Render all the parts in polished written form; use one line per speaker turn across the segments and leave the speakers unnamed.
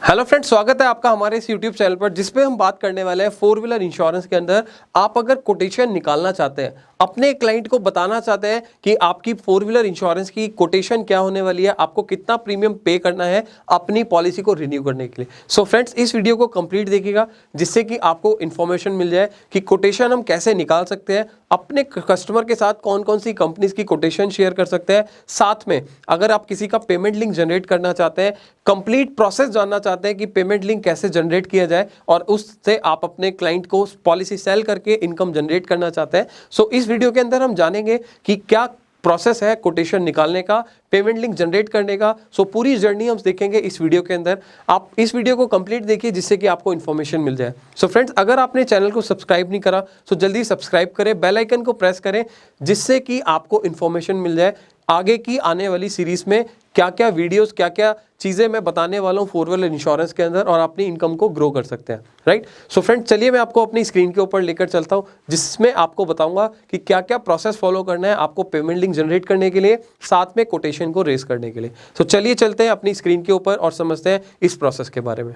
Hello friends, स्वागत है आपका हमारे इस यूट्यूब चैनल पर जिसपे हम बात करने वाले हैं फोर व्हीलर इंश्योरेंस के अंदर। आप अगर कोटेशन निकालना चाहते हैं, अपने क्लाइंट को बताना चाहते हैं कि आपकी फोर व्हीलर इंश्योरेंस की कोटेशन क्या होने वाली है, आपको कितना प्रीमियम पे करना है अपनी पॉलिसी को रिन्यू करने के लिए। सो फ्रेंड्स, इस वीडियो को कंप्लीट देखिएगा जिससे कि आपको इन्फॉर्मेशन मिल जाए कि कोटेशन हम कैसे निकाल सकते हैं, अपने कस्टमर के साथ कौन कौन सी कंपनीज की कोटेशन शेयर कर सकते हैं। साथ में अगर आप किसी का पेमेंट लिंक जनरेट करना चाहते हैं, कंप्लीट प्रोसेस जानना चाहते हैं कि पेमेंट लिंक कैसे जनरेट किया जाए और उससे आप अपने क्लाइंट को पॉलिसी सेल करके इनकम जनरेट करना चाहते हैं। सो इस वीडियो के अंदर हम जानेंगे कि क्या प्रोसेस है कोटेशन निकालने का, पेमेंट लिंक जनरेट करने का। सो पूरी जर्नी हम देखेंगे इस वीडियो के अंदर। आप इस वीडियो को कंप्लीट देखिए जिससे कि आपको इन्फॉर्मेशन मिल जाए। सो फ्रेंड्स, अगर आपने चैनल को सब्सक्राइब नहीं करा तो जल्दी सब्सक्राइब करें, बेल आइकन को प्रेस करें जिससे कि आपको इन्फॉर्मेशन मिल जाए आगे की आने वाली सीरीज में क्या क्या वीडियोस, क्या क्या चीज़ें मैं बताने वाला हूँ फोर व्हीलर इंश्योरेंस के अंदर, और अपनी इनकम को ग्रो कर सकते हैं। राइट। सो फ्रेंड्स, चलिए मैं आपको अपनी स्क्रीन के ऊपर लेकर चलता हूँ जिसमें आपको बताऊंगा कि क्या क्या प्रोसेस फॉलो करना है आपको पेमेंट लिंक जनरेट करने के लिए, साथ में कोटेशन को रेज करने के लिए। सो चलिए चलते हैं अपनी स्क्रीन के ऊपर और समझते हैं इस प्रोसेस के बारे में।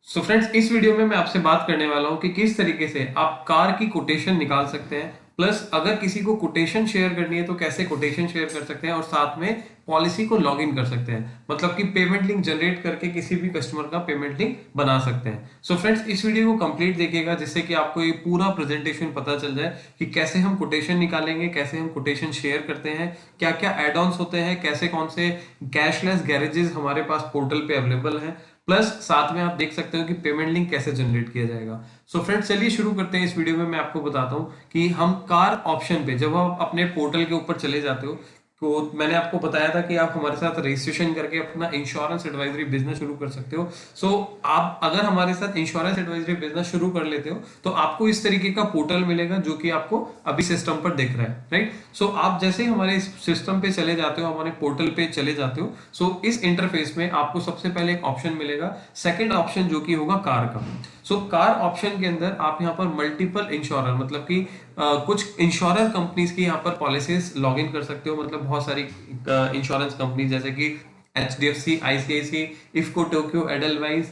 सो फ्रेंड्स, इस वीडियो में मैं आपसे बात करने वाला हूं कि किस तरीके से आप कार की कोटेशन निकाल सकते हैं, प्लस अगर किसी को कोटेशन शेयर करनी है तो कैसे कोटेशन शेयर कर सकते हैं, और साथ में पॉलिसी को लॉग इन कर सकते हैं, मतलब कि पेमेंट लिंक जनरेट करके किसी भी कस्टमर का पेमेंट लिंक बना सकते हैं। सो फ्रेंड्स, इस वीडियो को कंप्लीट देखिएगा जिससे कि आपको ये पूरा प्रेजेंटेशन पता चल जाए कि कैसे हम कोटेशन निकालेंगे, कैसे हम कोटेशन शेयर करते हैं, क्या क्या एड ऑन्स होते हैं, कैसे कौन से कैशलेस गैरेजेस हमारे पास पोर्टल पे अवेलेबल हैं, प्लस साथ में आप देख सकते हो कि पेमेंट लिंक कैसे जनरेट किया जाएगा। सो फ्रेंड्स, चलिए शुरू करते हैं। इस वीडियो में मैं आपको बताता हूँ कि हम कार ऑप्शन पे जब आप अपने पोर्टल के ऊपर चले जाते हो तो मैंने आपको बताया था कि आप हमारे साथ रजिस्ट्रेशन करके अपना इंश्योरेंस एडवाइजरी बिजनेस शुरू कर सकते हो। सो आप अगर हमारे साथ इंश्योरेंस एडवाइजरी बिजनेस शुरू कर लेते हो तो आपको इस तरीके का पोर्टल मिलेगा जो कि आपको अभी सिस्टम पर दिख रहा है। राइट। सो आप जैसे ही हमारे सिस्टम पे चले जाते हो, हमारे पोर्टल पे चले जाते हो, सो इस इंटरफेस में आपको सबसे पहले एक ऑप्शन मिलेगा, सेकंड ऑप्शन जो कि होगा कार का। सो कार ऑप्शन के अंदर आप यहाँ पर मल्टीपल इंश्योरर, मतलब कि कुछ इंश्योरेंस कंपनीज की यहाँ पर पॉलिसीज लॉग इन कर सकते हो। मतलब बहुत सारी इंश्योरेंस कंपनी जैसे कि HDFC, ICICI, IFFCO, Tokyo, Edelweiss,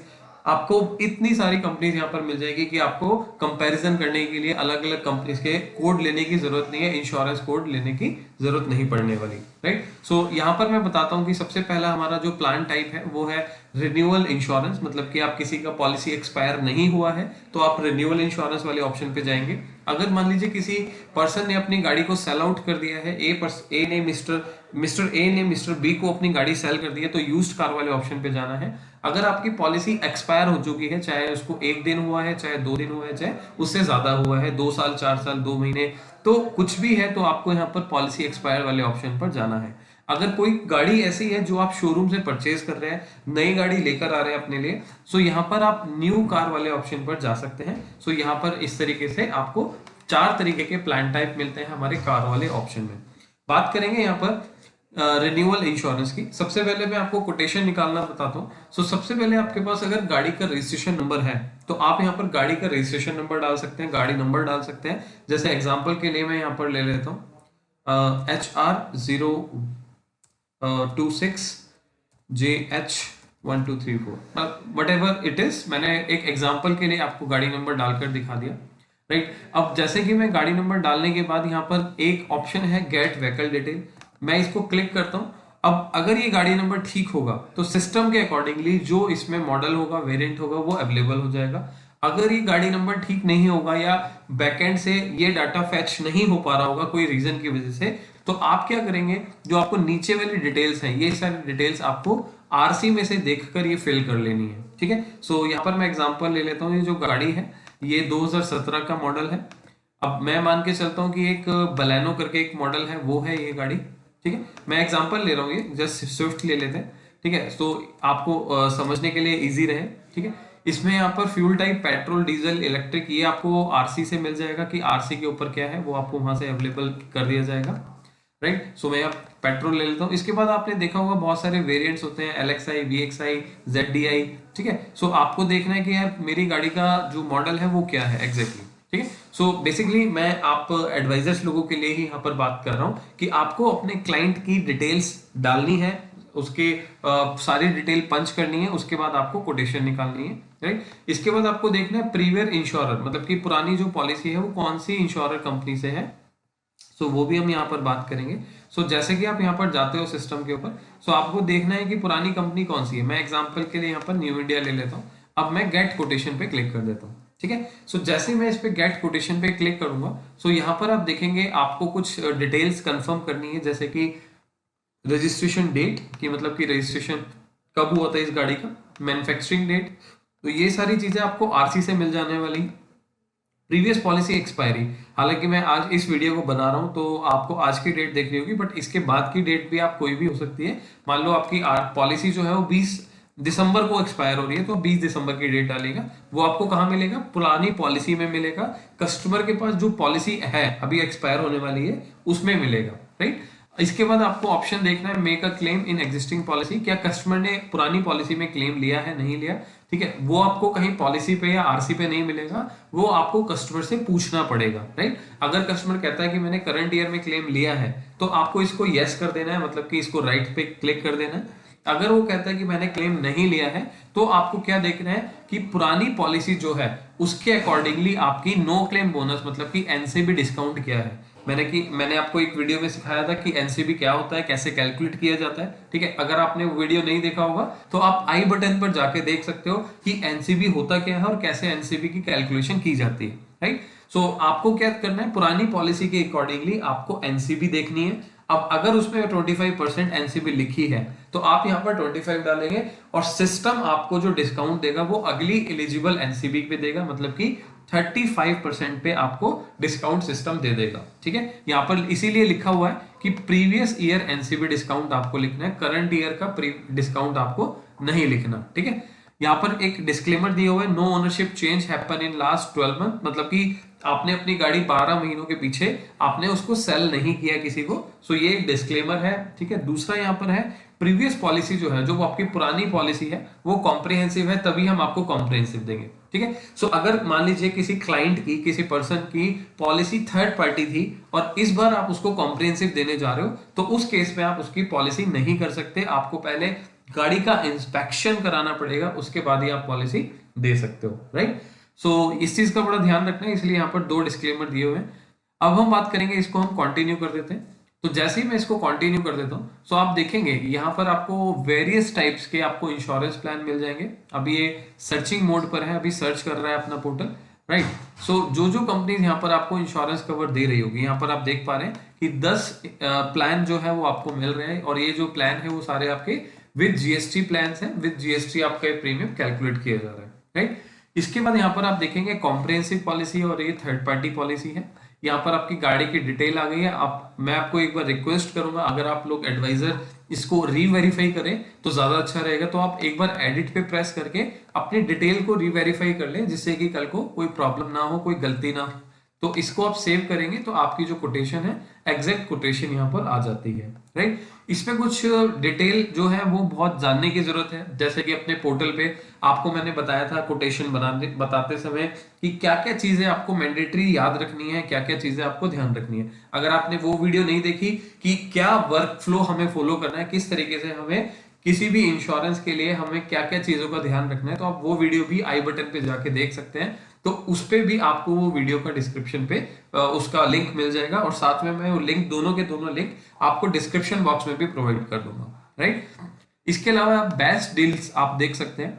आपको इतनी सारी कंपनीज यहाँ पर मिल जाएगी कि आपको कंपैरिजन करने के लिए अलग अलग कंपनीज के कोड लेने की जरूरत नहीं है, इंश्योरेंस कोड लेने की जरूरत नहीं पड़ने वाली। राइट। सो यहाँ पर मैं बताता हूँ कि सबसे पहला हमारा जो प्लान टाइप है वो है रिन्यूअल इंश्योरेंस, मतलब कि आप किसी का पॉलिसी एक्सपायर नहीं हुआ है तो आप रिन्यूअल इंश्योरेंस वाले ऑप्शन पे जाएंगे। अगर मान लीजिए किसी पर्सन ने अपनी गाड़ी को सेल आउट कर दिया है, ए ने मिस्टर ए ने मिस्टर बी को अपनी गाड़ी सेल कर दी है, तो यूज्ड कार वाले ऑप्शन पे जाना है। अगर आपकी पॉलिसी एक्सपायर हो चुकी है, चाहे उसको 1 दिन हुआ है, चाहे 2 दिन हुआ है, चाहे उससे ज्यादा हुआ है, 2 साल, 4 साल, 2 महीने, तो कुछ भी है, तो आपको यहाँ पर पॉलिसी एक्सपायर वाले ऑप्शन पर जाना है। अगर कोई गाड़ी ऐसी है जो आप शोरूम से परचेज कर रहे हैं, नई गाड़ी लेकर आ रहे हैं अपने लिए, सो यहाँ पर आप न्यू कार वाले ऑप्शन पर जा सकते हैं। सो यहाँ पर इस तरीके से आपको 4 तरीके के प्लान टाइप मिलते हैं हमारे कार वाले ऑप्शन में। बात करेंगे यहाँ पर रिन्यूअल इंश्योरेंस की। सबसे पहले मैं आपको कोटेशन निकालना बताता हूँ। सो सबसे पहले आपके पास अगर गाड़ी का रजिस्ट्रेशन नंबर है तो आप यहाँ पर गाड़ी का रजिस्ट्रेशन नंबर डाल सकते हैं, गाड़ी नंबर डाल सकते हैं। जैसे एग्जांपल के लिए मैं यहाँ पर ले लेता हूँ HR026JH1234, what ever it is. मैंने एक एग्जाम्पल के लिए आपको गाड़ी नंबर डालकर दिखा दिया। राइट। अब जैसे कि मैं गाड़ी नंबर डालने के बाद यहाँ पर एक ऑप्शन है गेट व्हीकल डिटेल, मैं इसको क्लिक करता हूँ। अब अगर ये गाड़ी नंबर ठीक होगा तो सिस्टम के अकॉर्डिंगली जो इसमें मॉडल होगा, वेरिएंट होगा, वो अवेलेबल हो जाएगा। अगर ये गाड़ी नंबर ठीक नहीं होगा या बैकएंड से ये डाटा फैच नहीं हो पा रहा होगा कोई रीजन की वजह से, तो आप क्या करेंगे, जो आपको नीचे वाली डिटेल्स हैं, ये सारी डिटेल्स आपको आरसी में से देखकर ये फिल कर लेनी है। ठीक है। सो यहाँ पर मैं एग्जांपल ले लेता हूँ। ये जो गाड़ी है ये 2017 का मॉडल है। अब मैं मान के चलता हूँ कि एक बलेनो करके एक मॉडल है, वो है ये गाड़ी। ठीक है। मैं एग्जांपल ले रहा हूँ, ये जस्ट स्विफ्ट ले लेते हैं। ठीक है। तो आपको समझने के लिए इजी रहे। ठीक है। इसमें यहाँ पर fuel type petrol, diesel, electric, ये आपको आरसी से मिल जाएगा कि आरसी के ऊपर क्या है वो आपको वहां से अवेलेबल कर दिया जाएगा। राइट। सो मैं अब पेट्रोल ले लेता हूँ। इसके बाद आपने देखा होगा बहुत सारे वेरिएंट्स होते हैं, LXI, VXI, ZDI। ठीक है। सो आपको देखना है कि यार मेरी गाड़ी का जो मॉडल है वो क्या है एग्जैक्टली। ठीक है। सो बेसिकली मैं आप एडवाइजर्स लोगों के लिए ही यहाँ पर बात कर रहा हूँ कि आपको अपने क्लाइंट की डिटेल्स डालनी है, उसके सारी डिटेल पंच करनी है, उसके बाद आपको कोटेशन निकालनी है, राइट। इसके बाद आपको देखना है प्रीवियर इंश्योरर, मतलब कि पुरानी जो पॉलिसी है वो कौन सी इंश्योरर कंपनी से है, सो वो भी हम यहाँ पर बात करेंगे। सो जैसे कि आप यहाँ पर जाते हो सिस्टम के ऊपर, सो आपको देखना है कि पुरानी कंपनी कौन सी है। मैं एग्जांपल के लिए यहाँ पर न्यू इंडिया ले लेता हूँ। अब मैं गेट कोटेशन पे क्लिक कर देता हूँ, ठीक है। सो जैसे मैं इस पे गेट कोटेशन पे क्लिक करूंगा, सो यहाँ पर आप देखेंगे आपको कुछ डिटेल्स कंफर्म करनी है, जैसे कि रजिस्ट्रेशन डेट, कि मतलब कि रजिस्ट्रेशन कब हुआ था इस गाड़ी का, मैन्युफैक्चरिंग डेट, तो ये सारी चीजें आपको आरसी से मिल जाने वाली। प्रीवियस पॉलिसी एक्सपायरी, हालांकि मैं आज इस वीडियो को बना रहा हूं तो आपको आज की डेट देखनी होगी, बट इसके बाद की डेट भी आप कोई भी हो सकती है। मान लो आपकी पॉलिसी जो है वो 20 दिसंबर को एक्सपायर हो रही है, तो 20 दिसंबर की डेट डालेगा, वो आपको कहाँ मिलेगा, पुरानी पॉलिसी में मिलेगा। कस्टमर के पास जो पॉलिसी है अभी एक्सपायर होने वाली है उसमें मिलेगा, राइट। इसके बाद आपको ऑप्शन देखना है make a claim in existing policy, क्या कस्टमर ने पुरानी पॉलिसी में क्लेम लिया है नहीं लिया, ठीक है। वो आपको कहीं पॉलिसी पे या आरसी पे नहीं मिलेगा, वो आपको कस्टमर से पूछना पड़ेगा, राइट। अगर कस्टमर कहता है कि मैंने करंट ईयर में क्लेम लिया है, तो आपको इसको यस कर देना है, मतलब कि इसको राइट पे क्लिक कर देना है। अगर वो कहता है कि मैंने क्लेम नहीं लिया है, तो आपको क्या देखना है कि पुरानी पॉलिसी जो है उसके अकॉर्डिंगली आपकी नो क्लेम बोनस, मतलब कि एनसीबी डिस्काउंट क्या है। मैंने आपको एक वीडियो में सिखाया था कि एनसीबी क्या होता है, कैसे कैलकुलेट किया जाता है, ठीक है। अगर आपने वो वीडियो नहीं देखा होगा तो आप आई बटन पर जाके देख सकते हो कि एनसीबी होता क्या है और कैसे एनसीबी की कैलकुलेशन की जाती है, राइट। सो आपको क्या करना है, पुरानी पॉलिसी के अकॉर्डिंगली आपको एनसीबी देखनी है। अब अगर उसमें 25% एनसीबी लिखी है तो आप यहाँ पर 25 डालेंगे और सिस्टम आपको जो डिस्काउंट देगा वो अगली एलिजिबल एनसीबी पे देगा, मतलब कि 35% पे आपको डिस्काउंट सिस्टम दे देगा, ठीक है। यहाँ पर इसीलिए लिखा हुआ है कि प्रीवियस ईयर एनसीबी डिस्काउंट आपको लिखना है, करंट ईयर का डिस्काउंट आपको नहीं लिखना, ठीक है। यहाँ पर एक डिस्क्लेमर दिया हुआ है, no ownership change happen in last 12 month, मतलब कि आपने अपनी गाड़ी 12 महीनों के पीछे आपने उसको सेल नहीं किया किसी को, सो ये एक डिस्क्लेमर है, ठीक है। दूसरा यहाँ पर है प्रीवियस पॉलिसी जो है, जो आपकी पुरानी पॉलिसी है वो कॉम्प्रिहेंसिव है, तभी हम आपको कॉम्प्रिहेंसिव देंगे, ठीक है। सो अगर मान लीजिए किसी क्लाइंट की, किसी पर्सन की पॉलिसी थर्ड पार्टी थी और इस बार आप उसको कॉम्प्रिहेंसिव देने जा रहे हो, तो उस केस में आप उसकी पॉलिसी नहीं कर सकते, आपको पहले गाड़ी का इंस्पेक्शन कराना पड़ेगा, उसके बाद ही आप पॉलिसी दे सकते हो, राइट। सो इस चीज का बड़ा ध्यान रखना है, इसलिए यहाँ पर 2 डिस्क्लेमर दिए हुए हैं। अब हम बात करेंगे, इसको हम कंटिन्यू कर देते हैं। तो जैसे ही मैं इसको कंटिन्यू कर देता हूँ, सो आप देखेंगे यहाँ पर आपको वेरियस टाइप्स के आपको इंश्योरेंस प्लान मिल जाएंगे। अभी ये सर्चिंग मोड पर है, अभी सर्च कर रहा है अपना पोर्टल, राइट। सो जो जो कंपनीज यहाँ पर आपको इंश्योरेंस कवर दे रही होगी, यहाँ पर आप देख पा रहे हैं कि 10 प्लान जो है वो आपको मिल रहे हैं, और ये जो प्लान है वो सारे आपके विद जीएसटी प्लान है, विद जीएसटी आपका प्रीमियम कैलकुलेट किया जा रहा है, राइट। इसके बाद यहाँ पर आप देखेंगे कॉम्प्रिहेंसिव पॉलिसी और ये थर्ड पार्टी पॉलिसी है। यहाँ पर आपकी गाड़ी की डिटेल आ गई है। मैं आपको एक बार रिक्वेस्ट करूंगा, अगर आप लोग एडवाइजर इसको रीवेरीफाई करें तो ज्यादा अच्छा रहेगा, तो आप एक बार एडिट पे प्रेस करके अपनी डिटेल को रीवेरीफाई कर लें, जिससे कि कल को कोई प्रॉब्लम ना हो, कोई गलती ना हो। तो इसको आप सेव करेंगे तो आपकी जो कोटेशन है, एग्जैक्ट कोटेशन यहाँ पर आ जाती है, राइट। इसमें कुछ डिटेल जो है वो बहुत जानने की जरूरत है, जैसे कि अपने पोर्टल पे आपको मैंने बताया था कोटेशन बताते समय कि क्या क्या चीजें आपको मैंडेटरी याद रखनी है, क्या क्या चीजें आपको ध्यान रखनी है। अगर आपने वो वीडियो नहीं देखी कि क्या वर्क फ्लो हमें फॉलो करना है, किस तरीके से हमें किसी भी इंश्योरेंस के लिए हमें क्या क्या चीजों का ध्यान रखना है, तो आप वो वीडियो भी आई बटन पे जाके देख सकते हैं। तो उस पे भी आपको वो वीडियो का डिस्क्रिप्शन पे उसका लिंक मिल जाएगा, और साथ में मैं वो लिंक, दोनों के दोनों लिंक आपको डिस्क्रिप्शन बॉक्स में भी प्रोवाइड कर दूंगा, राइट। इसके अलावा आप बेस्ट डील्स आप देख सकते हैं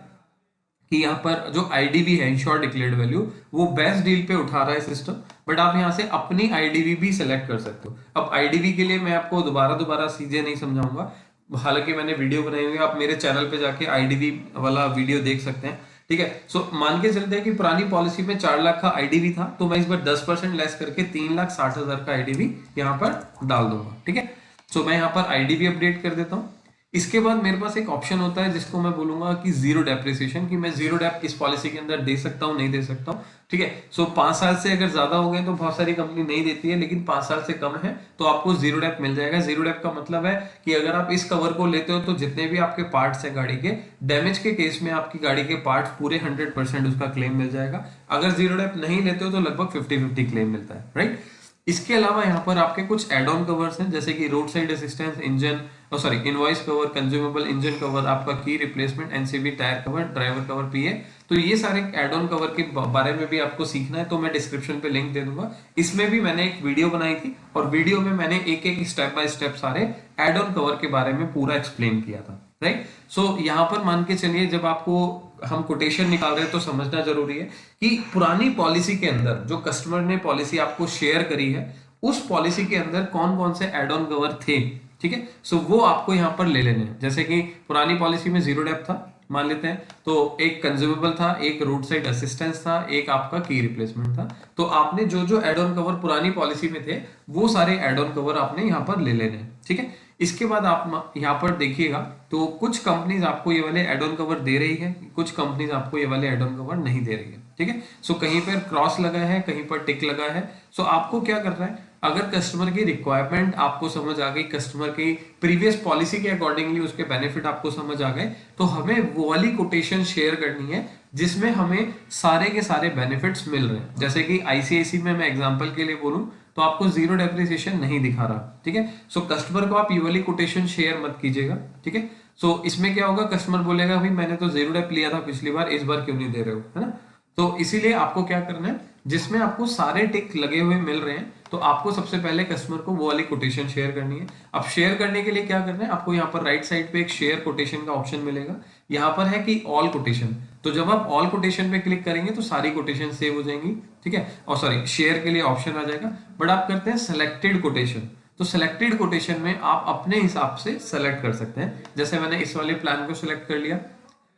कि यहाँ पर जो आईडीवी है, इंश्योर डिक्लेयर्ड वैल्यू, वो बेस्ट डील पे उठा रहा है सिस्टम, बट आप यहाँ से अपनी आईडीवी भी सिलेक्ट कर सकते हो। अब आईडीवी के लिए मैं आपको दोबारा सीधे नहीं समझाऊंगा, हालांकि मैंने वीडियो बनाई हुई है, आप मेरे चैनल पे जाके आईडीवी वाला वीडियो देख सकते हैं, ठीक है। सो मान के चलते हैं कि पुरानी पॉलिसी में 4 लाख का आईडीवी था, तो मैं इस बार 10% लेस करके 3,60,000 का आईडीवी यहाँ पर डाल दूंगा, ठीक है। सो मैं यहाँ पर आईडीवी अपडेट कर देता हूँ। इसके बाद मेरे पास एक ऑप्शन होता है जिसको मैं बोलूंगा कि जीरो डेप्रिसिएशन, कि मैं जीरो डेप इस पॉलिसी के अंदर दे सकता हूँ, नहीं दे सकता हूँ, ठीक है। सो 5 साल से अगर ज्यादा हो गए तो बहुत सारी कंपनी नहीं देती है, लेकिन 5 साल से कम है तो आपको जीरो डेप मिल जाएगा। जीरो डेप का मतलब है कि अगर आप इस कवर को लेते हो तो जितने भी आपके पार्ट्स हैं गाड़ी के, डैमेज के केस में आपकी गाड़ी के पार्ट्स पूरे 100% उसका क्लेम मिल जाएगा। अगर जीरो डेप नहीं लेते हो तो लगभग 50-50 क्लेम मिलता है, राइट। इसके अलावा यहाँ पर आपके कुछ एड ऑन कवर्स हैं, जैसे कि road side assistance, invoice cover, consumable engine cover, आपका key replacement, NCB tyre cover, driver cover, PA. तो ये सारे एड ऑन कवर के बारे में भी आपको सीखना है तो मैं डिस्क्रिप्शन पे लिंक दे दूंगा। इसमें भी मैंने एक वीडियो बनाई थी और वीडियो में मैंने एक एक स्टेप बाय स्टेप सारे एड ऑन कवर के बारे में पूरा एक्सप्लेन किया था, राइट। सो यहाँ पर मान के चलिए जब आपको हम कोटेशन निकाल रहे हैं तो समझना जरूरी है कि पुरानी पॉलिसी के अंदर जो कस्टमर ने पॉलिसी आपको शेयर करी है उस पॉलिसी के अंदर कौन कौन से एड ऑन कवर थे, ठीक है। सो वो आपको यहाँ पर ले लेने हैं। जैसे कि पुरानी पॉलिसी में जीरो डेप्थ था मान लेते हैं, तो एक कंज्यूमेबल था, एक रोड साइड असिस्टेंस था, एक आपका की रिप्लेसमेंट था। तो आपने जो जो एड ऑन कवर पुरानी पॉलिसी में थे वो सारे एड ऑन कवर आपने यहाँ पर ले लेने हैं, ठीक है। इसके बाद आप यहाँ पर देखिएगा तो कुछ कंपनीज आपको ये वाले एड ऑन कवर दे रही है, कुछ कंपनीज आपको ये वाले एड ऑन कवर नहीं दे रही है, ठीक है। सो कहीं पर क्रॉस लगा है, कहीं पर टिक लगा है। सो आपको क्या करना है, अगर कस्टमर की रिक्वायरमेंट आपको समझ आ गई, कस्टमर की प्रीवियस पॉलिसी के अकॉर्डिंगली उसके बेनिफिट आपको समझ आ गए, तो हमें वो वाली कोटेशन शेयर करनी है जिसमें हमें सारे के सारे बेनिफिट्स मिल रहे हैं। जैसे कि आईसीआईसी में मैं एग्जांपल के लिए बोलूं तो आपको जीरो डेप्रिसिएशन नहीं दिखा रहा, ठीक है। सो कस्टमर को आप ये वाली कोटेशन शेयर मत कीजिएगा, ठीक है। सो इसमें क्या होगा, कस्टमर बोलेगा भाई मैंने तो जीरो डेप लिया था पिछली बार, इस बार क्यों नहीं दे रहे हो, है ना। तो इसीलिए आपको क्या करना है, जिसमें आपको सारे टिक लगे हुए मिल रहे हैं तो आपको सबसे पहले कस्टमर को वो वाली कोटेशन शेयर करनी है। अब शेयर करने के लिए क्या करना है, आपको यहाँ पर राइट साइड पे एक शेयर कोटेशन का ऑप्शन मिलेगा, यहाँ पर है कि ऑल कोटेशन। तो जब आप ऑल कोटेशन पे क्लिक करेंगे तो सारी कोटेशन सेव हो जाएंगी, ठीक है। और सॉरी, शेयर के लिए ऑप्शन आ जाएगा, बट आप करते हैं सेलेक्टेड कोटेशन। तो सेलेक्टेड कोटेशन में आप अपने हिसाब से सेलेक्ट कर सकते हैं। जैसे मैंने इस वाले प्लान को सिलेक्ट कर लिया,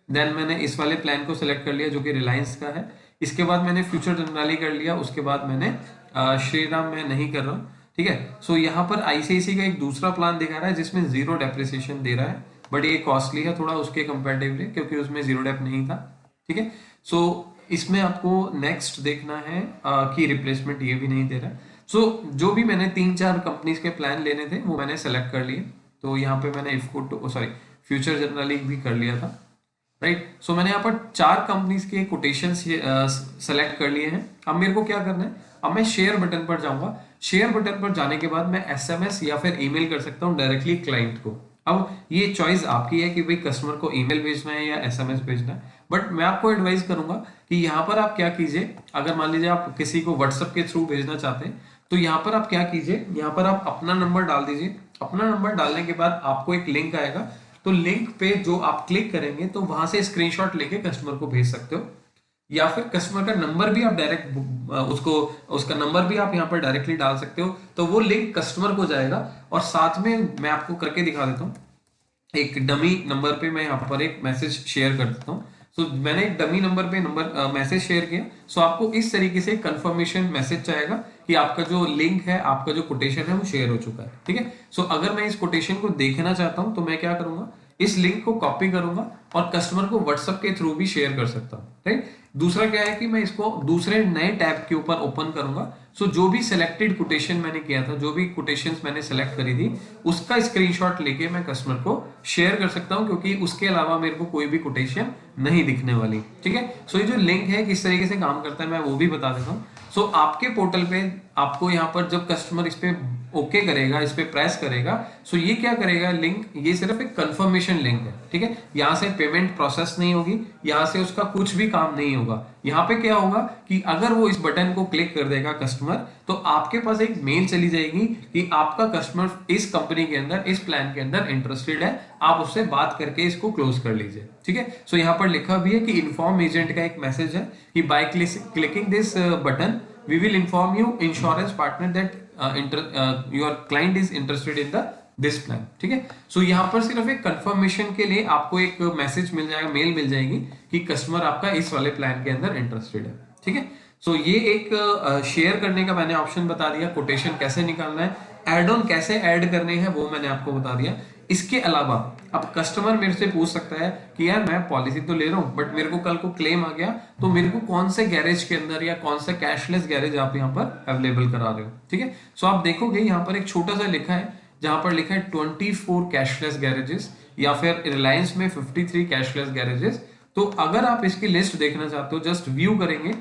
देन मैंने इस वाले प्लान को सिलेक्ट कर लिया जो कि रिलायंस का है। इसके बाद मैंने फ्यूचर जनरली कर लिया, उसके बाद मैंने श्रीराम में नहीं कर रहा हूँ, ठीक है। सो यहाँ पर आईसीआईसी का एक दूसरा प्लान दिखा रहा है जिसमें जीरो डेप्रिसिएशन दे रहा है, बट ये कॉस्टली है थोड़ा उसके कंपेरेटिवली क्योंकि उसमें जीरो डेप नहीं था, ठीक है। सो इसमें आपको नेक्स्ट देखना है कि रिप्लेसमेंट ये भी नहीं दे रहा है। सो जो भी मैंने 3-4 कंपनीज के प्लान लेने थे वो मैंने सेलेक्ट कर लिए। तो यहाँ पे मैंने फ्यूचर जनरली भी कर लिया था, राइट। सो मैंने यहाँ पर 4 कंपनीज के कोटेशन सेलेक्ट कर लिए हैं। अब मेरे को क्या करना है, अब मैं शेयर बटन पर जाऊंगा। शेयर बटन पर जाने के बाद मैं एसएमएस या फिर ईमेल कर सकता हूँ डायरेक्टली क्लाइंट को। अब ये चॉइस आपकी है कि भाई कस्टमर को ईमेल भेजना है या एसएमएस भेजना है, बट मैं आपको एडवाइस करूंगा कि यहाँ पर आप क्या कीजिए, अगर मान लीजिए आप किसी को व्हाट्सएप के थ्रू भेजना चाहते हैं तो यहाँ पर आप क्या कीजिए, यहाँ पर आप अपना नंबर डाल दीजिए। अपना नंबर डालने के बाद आपको एक लिंक आएगा, तो लिंक पे जो आप क्लिक करेंगे तो वहां से स्क्रीनशॉट लेके कस्टमर को भेज सकते हो, या फिर कस्टमर का नंबर भी आप डायरेक्ट उसका नंबर भी आप यहाँ पर डायरेक्टली डाल सकते हो। तो वो लिंक कस्टमर को जाएगा। और साथ में मैं आपको करके दिखा देता हूँ, एक डमी नंबर पे मैं यहाँ पर एक मैसेज शेयर कर देता हूँ। सो मैंने एक डमी नंबर पे मैसेज शेयर किया। सो आपको इस तरीके से कंफर्मेशन मैसेज चाहेगा कि आपका जो लिंक है, आपका जो कोटेशन है वो शेयर हो चुका है, ठीक है। सो अगर मैं इस कोटेशन को देखना चाहता हूं तो मैं क्या करूंगा, इस लिंक को कॉपी करूंगा और कस्टमर को व्हाट्सएप के थ्रू भी शेयर कर सकता हूं, राइट। दूसरा क्या है कि मैं इसको दूसरे नए टैब के ऊपर ओपन करूंगा। सो जो भी सिलेक्टेड कोटेशन मैंने किया था, जो भी कोटेशंस मैंने सेलेक्ट करी थी, उसका स्क्रीनशॉट लेके मैं कस्टमर को शेयर कर सकता हूं, क्योंकि उसके अलावा मेरे को कोई भी कोटेशन नहीं दिखने वाली, ठीक है। सो ये जो लिंक है किस तरीके से काम करता है मैं वो भी बता देता हूँ। सो आपके पोर्टल पे आपको यहाँ पर जब कस्टमर इस पे ओके करेगा, इस पे प्रेस करेगा, सो ये क्या करेगा, लिंक ये सिर्फ एक कंफर्मेशन लिंक है, ठीक है। यहाँ से पेमेंट प्रोसेस नहीं होगी, यहाँ से उसका कुछ भी काम नहीं होगा। यहाँ पे क्या होगा कि अगर वो इस बटन को क्लिक कर देगा कस्टमर, तो आपके पास एक मेल चली जाएगी कि आपका कस्टमर इस कंपनी के अंदर, इस प्लान के अंदर इंटरेस्टेड है, आप उससे बात करके इसको क्लोज कर लीजिए, ठीक है। सो यहाँ पर लिखा भी है कि इन्फॉर्म एजेंट का एक मैसेज है कि by clicking this button we will inform you insurance partner that your client is interested in this plan, ठीक है। सो यहाँ पर सिर्फ एक कंफर्मेशन के लिए आपको एक मैसेज मिल जाएगा, मेल मिल जाएगी कि कस्टमर आपका इस वाले प्लान के अंदर इंटरेस्टेड है, ठीक है। सो ये एक शेयर करने का मैंने ऑप्शन बता दिया, कोटेशन कैसे निकालना है, एड ऑन कैसे ऐड करने हैं वो मैंने आपको बता दिया। इसके अलावा अब कस्टमर मेरे से पूछ सकता है कि यार मैं पॉलिसी तो ले रहा हूं बट मेरे को कल को क्लेम आ गया, तो मेरे को कौन से गैरेज के अंदर या कौन सा कैशलेस गैरेज आप यहाँ पर अवेलेबल करा रहे हो, ठीक है। सो आप देखोगे यहाँ पर एक छोटा सा लिखा है, जहां पर लिखा है 24 कैशलेस गैरेजेस, या फिर रिलायंस में 53 कैशलेस गैरेजेस। तो अगर आप इसकी लिस्ट देखना चाहते हो, जस्ट व्यू करेंगे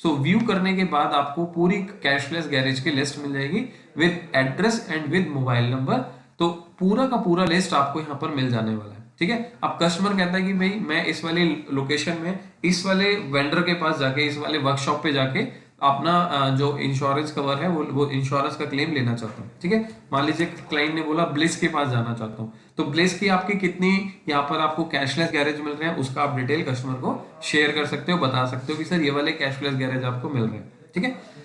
सो व्यू करने के बाद आपको पूरी कैशलेस गैरेज की लिस्ट मिल जाएगी with address and with mobile number. तो पूरा का पूरा लिस्ट आपको यहाँ पर मिल जाने वाला है, ठीक है। अब कस्टमर कहता है कि भाई मैं इस वाली लोकेशन में इस वाले वेंडर के पास जाके, इस वाले वर्कशॉप पे जाके अपना जो इंश्योरेंस कवर है वो इंश्योरेंस का क्लेम लेना चाहता हूँ, ठीक है। मान लीजिए क्लाइंट ने बोला ब्लिस के पास जाना चाहता हूँ, तो ब्लिस की आपकी कितनी यहाँ पर आपको कैशलेस गैरेज मिल रहे हैं उसका आप डिटेल कस्टमर को शेयर कर सकते हो, बता सकते हो कि सर ये वाले कैशलेस गैरेज आपको मिल रहे हैं, ठीक है।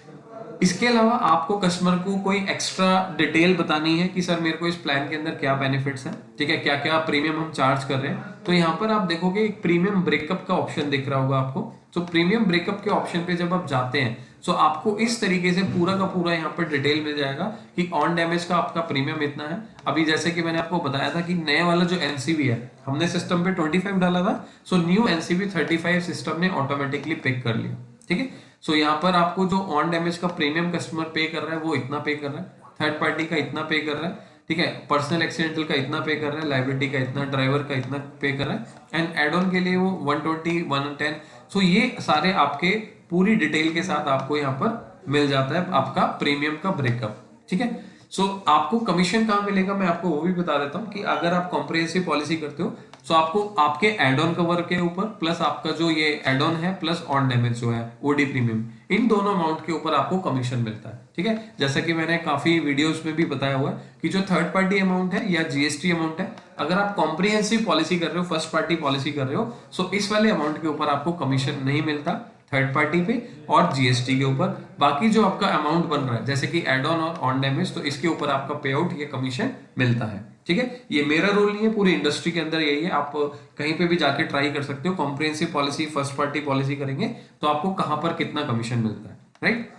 इसके अलावा आपको कस्टमर को कोई एक्स्ट्रा डिटेल बतानी है कि सर मेरे को इस प्लान के अंदर क्या बेनिफिट्स हैं, ठीक है, क्या क्या प्रीमियम हम चार्ज कर रहे हैं। तो यहाँ पर आप देखोगे एक प्रीमियम ब्रेकअप का ऑप्शन दिख रहा होगा आपको। तो प्रीमियम ब्रेकअप के ऑप्शन पे जब आप जाते हैं तो आपको इस तरीके से पूरा का पूरा यहाँ पर डिटेल मिल जाएगा कि ऑन डैमेज का आपका प्रीमियम इतना है। अभी जैसे कि मैंने आपको बताया था कि नए वाला जो एनसीबी है हमने सिस्टम पे 25 डाला था, सो न्यू एनसीबी 35 सिस्टम ने ऑटोमेटिकली पिक कर लिया, ठीक है। सो यहाँ पर आपको जो ऑन डैमेज का प्रीमियम कस्टमर पे कर रहा है वो इतना पे कर रहा है, थर्ड पार्टी का इतना पे कर रहा है, ठीक है, पर्सनल एक्सीडेंटल का इतना पे कर रहा है, लाइबिलिटी का इतना, ड्राइवर का इतना पे कर रहा है, एंड एड ऑन के लिए वो 120 110। सो ये सारे आपके पूरी डिटेल के साथ आपको यहाँ पर मिल जाता है आपका प्रीमियम का ब्रेकअप, ठीक है। सो आपको कमीशन कहाँ मिलेगा मैं आपको वो भी बता देता हूँ कि अगर आप कॉम्प्रिहेंसिव पॉलिसी करते हो तो आपको आपके एड ऑन कवर के ऊपर प्लस आपका जो ये एड ऑन है प्लस ऑन डैमेज जो है ओडी प्रीमियम, इन दोनों अमाउंट के ऊपर आपको कमीशन मिलता है, ठीक है। जैसा कि मैंने काफी वीडियोस में भी बताया हुआ है कि जो थर्ड पार्टी अमाउंट है या जीएसटी अमाउंट है, अगर आप कॉम्प्रिहेंसिव पॉलिसी कर रहे हो, फर्स्ट पार्टी पॉलिसी कर रहे हो, सो इस वाले अमाउंट के ऊपर आपको कमीशन नहीं मिलता थर्ड पार्टी पे और जीएसटी के ऊपर। बाकी जो आपका अमाउंट बन रहा है जैसे कि एड ऑन और ऑन डैमेज, तो इसके ऊपर आपका पे आउट या कमीशन मिलता है, ठीक है। ये मेरा रोल नहीं है, पूरी इंडस्ट्री के अंदर यही है। आप कहीं पे भी जाके ट्राई कर सकते हो, comprehensive policy first party policy करेंगे तो आपको कहां पर कितना कमीशन मिलता है, राइट।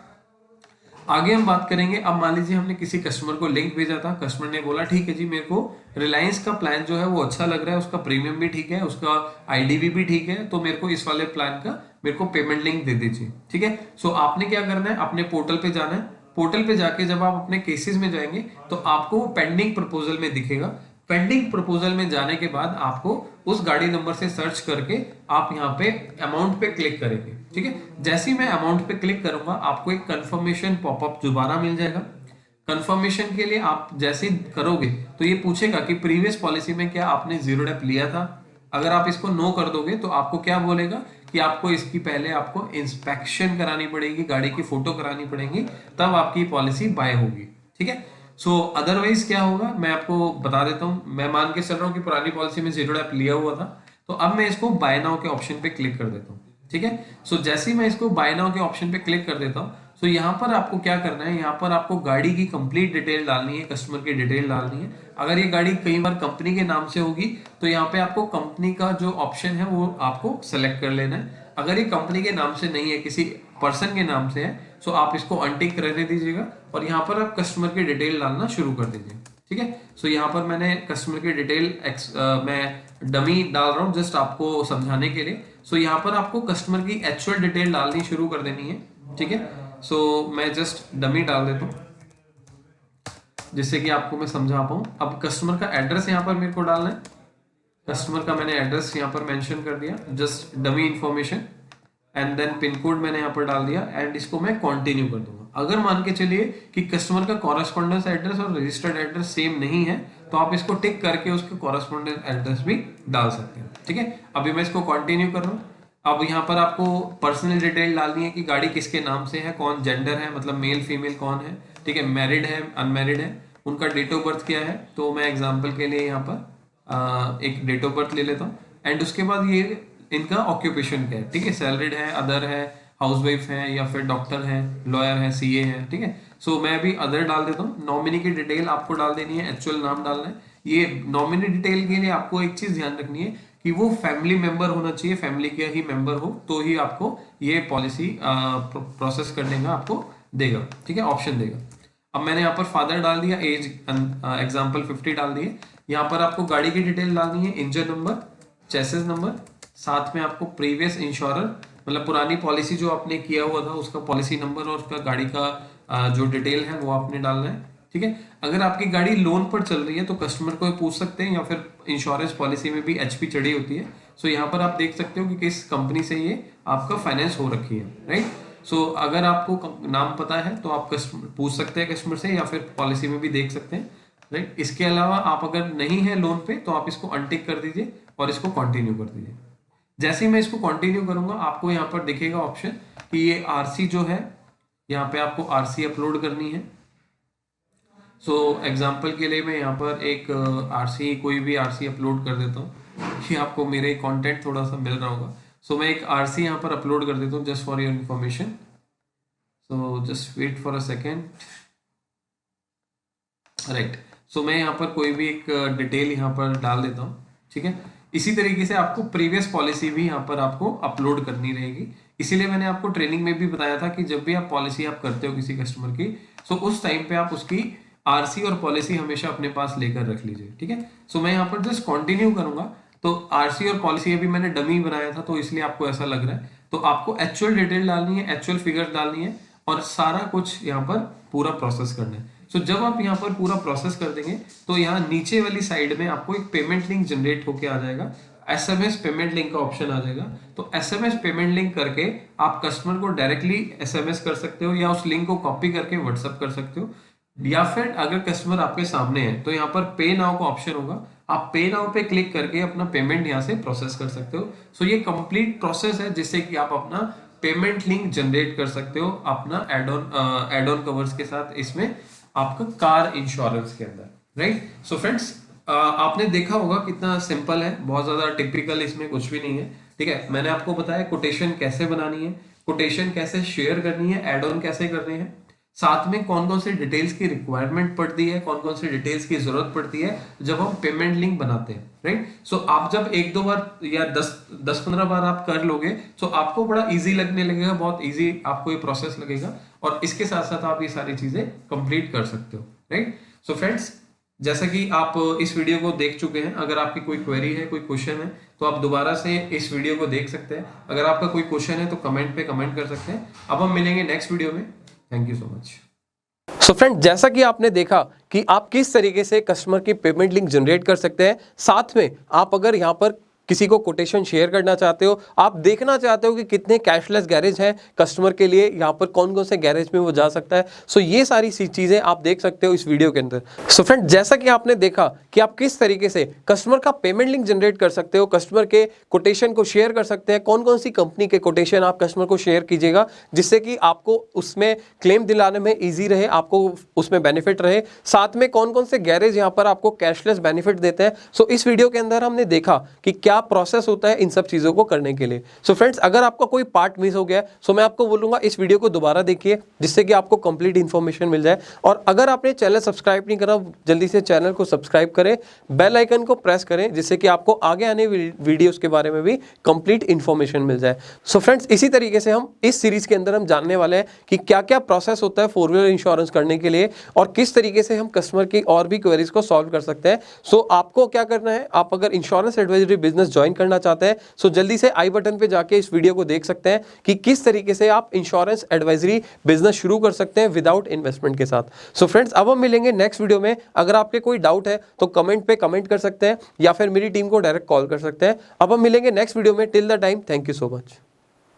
आगे हम बात करेंगे। अब मान लीजिए हमने किसी कस्टमर को लिंक भेजा था, कस्टमर ने बोला ठीक है जी मेरे को रिलायंस का प्लान जो है वो अच्छा लग रहा है, उसका प्रीमियम भी ठीक है, उसका आईडीवी भी ठीक है, तो मेरे को इस वाले प्लान का मेरे को पेमेंट लिंक दे दीजिए, ठीक है। सो आपने क्या करना है, अपने पोर्टल पे जाना है। पोर्टल पे जाके जब आप अपने केसेस में जाएंगे तो आपको वो पेंडिंग प्रपोजल में दिखेगा। पेंडिंग प्रपोजल में जाने के बाद आपको उस गाड़ी नंबर से सर्च करके आप यहाँ पे अमाउंट पे क्लिक करेंगे, ठीक है। जैसे ही मैं अमाउंट पे क्लिक करूंगा आपको एक कंफर्मेशन पॉपअप दोबारा मिल जाएगा। कंफर्मेशन के लिए आप जैसे ही करोगे तो ये पूछेगा कि प्रीवियस पॉलिसी में क्या आपने जीरो डेप लिया था। अगर आप इसको नो कर दोगे तो आपको क्या बोलेगा कि आपको इसकी पहले आपको इंस्पेक्शन करानी पड़ेगी, गाड़ी की फोटो करानी पड़ेगी, तब आपकी पॉलिसी बाय होगी, ठीक है। सो अदरवाइज क्या होगा मैं आपको बता देता हूं। मैं मान के चल रहा हूं कि पुरानी पॉलिसी में जीरो डेप लिया हुआ था, तो अब मैं इसको बाय नाउ के ऑप्शन पे क्लिक कर देता हूँ, ठीक है। सो जैसे ही मैं इसको बाय नाउ के ऑप्शन पे क्लिक कर देता हूँ, तो यहाँ पर आपको क्या करना है, यहाँ पर आपको गाड़ी की कंप्लीट डिटेल डालनी है, कस्टमर की डिटेल डालनी है। अगर ये गाड़ी कई बार कंपनी के नाम से होगी तो यहाँ पे आपको कंपनी का जो ऑप्शन है वो आपको सेलेक्ट कर लेना है। अगर ये कंपनी के नाम से नहीं है, किसी पर्सन के नाम से है, तो आप इसको अनटिक रहने दीजिएगा और यहाँ पर आप कस्टमर की डिटेल डालना शुरू कर दीजिए, ठीक है। सो यहाँ पर मैंने कस्टमर की डिटेल मैं डमी डाल रहा हूँ जस्ट आपको समझाने के लिए। सो यहाँ पर आपको कस्टमर की एक्चुअल डिटेल डालनी शुरू कर देनी है, ठीक है। सो मैं जस्ट डमी डाल देता हूँ जिससे कि आपको मैं समझा पाऊँ। अब कस्टमर का एड्रेस यहाँ पर मेरे को डालना है। कस्टमर का मैंने एड्रेस यहाँ पर मेंशन कर दिया, just dummy information, and then pin code मैंने यहाँ पर डाल दिया एंड इसको मैं कंटिन्यू कर दूंगा। अगर मान के चलिए कि कस्टमर का कॉरेस्पॉन्डेंस एड्रेस और रजिस्टर्ड एड्रेस सेम नहीं है तो आप इसको टिक करके उसके कॉरेस्पॉन्डेंस एड्रेस भी डाल सकते हैं, ठीक है। अभी मैं इसको कंटिन्यू कर रहा हूँ। अब यहाँ पर आपको पर्सनल डिटेल डालनी है कि गाड़ी किसके नाम से है, कौन जेंडर है, मतलब मेल फीमेल कौन है, ठीक है, मैरिड है अनमैरिड है, उनका डेट ऑफ बर्थ क्या है। तो मैं एग्जांपल के लिए यहाँ पर एक डेट ऑफ बर्थ ले लेता हूँ एंड उसके बाद ये इनका ऑक्यूपेशन क्या है, ठीक है, सैलरीड है, अदर है, हाउसवाइफ है या फिर डॉक्टर है, लॉयर है, सीए है, ठीक है। सो मैं अभी अदर डाल देता हूँ। नॉमिनी की डिटेल आपको डाल देनी है, एक्चुअल नाम डालना है। ये नॉमिनी डिटेल के लिए आपको एक चीज ध्यान रखनी है कि वो फैमिली मेंबर होना चाहिए, फैमिली का ही मेंबर हो तो ही आपको ये पॉलिसी प्रोसेस करने का आपको देगा, ठीक है, ऑप्शन देगा। अब मैंने यहाँ पर फादर डाल दिया, एज एग्जाम्पल 50 डाल दिए। यहाँ पर आपको गाड़ी की डिटेल डालनी है, इंजन नंबर, चेसिस नंबर, साथ में आपको प्रीवियस इंश्योरर मतलब पुरानी पॉलिसी जो आपने किया हुआ था उसका पॉलिसी नंबर और उसका गाड़ी का जो डिटेल है वो आपने डालना है, ठीक है। अगर आपकी गाड़ी लोन पर चल रही है तो कस्टमर को पूछ सकते हैं या फिर इंश्योरेंस पॉलिसी में भी एचपी चढ़ी होती है। सो यहाँ पर आप देख सकते हो कि किस कंपनी से ये आपका फाइनेंस हो रखी है, राइट। सो अगर आपको नाम पता है तो आप पूछ सकते हैं कस्टमर से, या फिर पॉलिसी में भी देख सकते हैं, राइट। इसके अलावा आप अगर नहीं है लोन पे तो आप इसको अनटिक कर दीजिए और इसको कंटिन्यू कर दीजिए। जैसे ही मैं इसको कंटिन्यू करूंगा आपको यहाँ पर दिखेगा ऑप्शन कि ये आरसी जो है, यहाँ पे आपको आरसी अपलोड करनी है। सो एग्जाम्पल के लिए मैं यहाँ पर एक आरसी, कोई भी आरसी अपलोड कर देता हूँ कि आपको मेरे कंटेंट थोड़ा सा मिल रहा होगा। सो मैं एक आरसी यहाँ पर अपलोड कर देता हूँ just for your information. So just wait for a second, right. सो मैं यहाँ पर कोई भी एक डिटेल यहाँ पर डाल देता हूँ, ठीक है। इसी तरीके से आपको प्रीवियस पॉलिसी भी यहाँ पर आपको अपलोड करनी रहेगी। इसीलिए मैंने आपको ट्रेनिंग में भी बताया था कि जब भी आप पॉलिसी आप करते हो किसी कस्टमर की, सो उस टाइम पे आप उसकी आरसी और पॉलिसी हमेशा अपने पास लेकर रख लीजिए, ठीक है। सो मैं यहाँ पर जस्ट कंटिन्यू करूंगा। तो आरसी और पॉलिसी अभी मैंने डमी बनाया था तो इसलिए आपको ऐसा लग रहा है। तो आपको एक्चुअल डिटेल डालनी है, एक्चुअल फिगर डालनी है और सारा कुछ यहाँ पर पूरा प्रोसेस करना है। सो जब आप यहाँ पर पूरा प्रोसेस कर देंगे तो यहाँ नीचे वाली साइड में आपको एक पेमेंट लिंक जनरेट होके आ जाएगा, एसएमएस पेमेंट लिंक का ऑप्शन आ जाएगा। तो एसएमएस पेमेंट लिंक करके आप कस्टमर को डायरेक्टली एसएमएस कर सकते हो या उस लिंक को कॉपी करके व्हाट्सएप कर सकते हो, या फिर अगर कस्टमर आपके सामने है तो यहाँ पर पे नाउ का ऑप्शन होगा, आप पे नाउ पे क्लिक करके अपना पेमेंट यहाँ से प्रोसेस कर सकते हो। सो ये कंप्लीट प्रोसेस है जिससे कि आप अपना पेमेंट लिंक जनरेट कर सकते हो अपना एड ऑन कवर्स के साथ, इसमें आपका कार इंश्योरेंस के अंदर, राइट। सो फ्रेंड्स आपने देखा होगा कितना सिंपल है, बहुत ज्यादा टिपिकल इसमें कुछ भी नहीं है, ठीक है। मैंने आपको बताया कोटेशन कैसे बनानी है, कोटेशन कैसे शेयर करनी है, एड ऑन कैसे करने हैं, साथ में कौन कौन से डिटेल्स की रिक्वायरमेंट पड़ती है, कौन कौन से डिटेल्स की जरूरत पड़ती है जब हम पेमेंट लिंक बनाते हैं, राइट। सो आप जब एक दो बार या 10-15 बार आप कर लोगे तो आपको बड़ा इजी लगने लगेगा, बहुत इजी आपको ये प्रोसेस लगेगा और इसके साथ साथ आप ये सारी चीजें कंप्लीट कर सकते हो, राइट। सो फ्रेंड्स जैसा कि आप इस वीडियो को देख चुके हैं, अगर आपकी कोई क्वेरी है, कोई क्वेश्चन है तो आप दोबारा से इस वीडियो को देख सकते हैं। अगर आपका कोई क्वेश्चन है तो कमेंट पे कमेंट कर सकते हैं। अब हम मिलेंगे नेक्स्ट वीडियो में। Thank you so much.
So friend, जैसा कि आपने देखा कि आप किस तरीके से कस्टमर की पेमेंट लिंक जनरेट कर सकते हैं, साथ में आप अगर यहाँ पर किसी को कोटेशन शेयर करना चाहते हो, आप देखना चाहते हो कि कितने कैशलेस गैरेज हैं कस्टमर के लिए, यहाँ पर कौन कौन से गैरेज में वो जा सकता है, सो ये सारी चीज़ें आप देख सकते हो इस वीडियो के अंदर। सो फ्रेंड, जैसा कि आपने देखा कि आप किस तरीके से कस्टमर का पेमेंट लिंक जनरेट कर सकते हो, कस्टमर के कोटेशन को शेयर कर सकते हैं, कौन कौन सी कंपनी के कोटेशन आप कस्टमर को शेयर कीजिएगा जिससे कि आपको उसमें क्लेम दिलाने में ईजी रहे, आपको उसमें बेनिफिट रहे, साथ में कौन कौन से गैरेज यहाँ पर आपको कैशलेस बेनिफिट देते हैं। सो इस वीडियो के अंदर हमने देखा कि क्या प्रोसेस होता है इन सब चीजों को करने के लिए। सो फ्रेंड्स, अगर आपका कोई पार्ट मिस हो गया सो मैं आपको बोलूंगा इस वीडियो को दोबारा देखिए जिससे कि आपको कंप्लीट इंफॉर्मेशन मिल जाए। और अगर आपने चैनल सब्सक्राइब नहीं करा, जल्दी से चैनल को सब्सक्राइब करें, बेल आइकन को प्रेस करें जिससे कि आपको आगे आने वीडियोस के बारे में भी कंप्लीट इंफॉर्मेशन मिल जाए। सो फ्रेंड्स, इसी तरीके से हम इस सीरीज के अंदर हम जानने वाले हैं कि क्या क्या प्रोसेस होता है 4 व्हीलर इंश्योरेंस करने के लिए और किस तरीके से हम कस्टमर की और भी क्वेरीज को सॉल्व कर सकते हैं। सो आपको क्या करना है, आप अगर इंश्योरेंस एडवाइजरी बिजनेस ज्वाइन करना चाहते हैं सो जल्दी से आई बटन पे जाके इस वीडियो को देख सकते हैं कि किस तरीके से आप इंश्योरेंस एडवाइजरी बिजनेस शुरू कर सकते हैं विदाउट इन्वेस्टमेंट के साथ। सो फ्रेंड्स, अब हम मिलेंगे नेक्स्ट वीडियो में। अगर आपके कोई डाउट है तो कमेंट पे कमेंट कर सकते हैं या फिर मेरी टीम को डायरेक्ट कॉल कर सकते हैं। अब हम मिलेंगे नेक्स्ट वीडियो में। Till the time, thank you so much.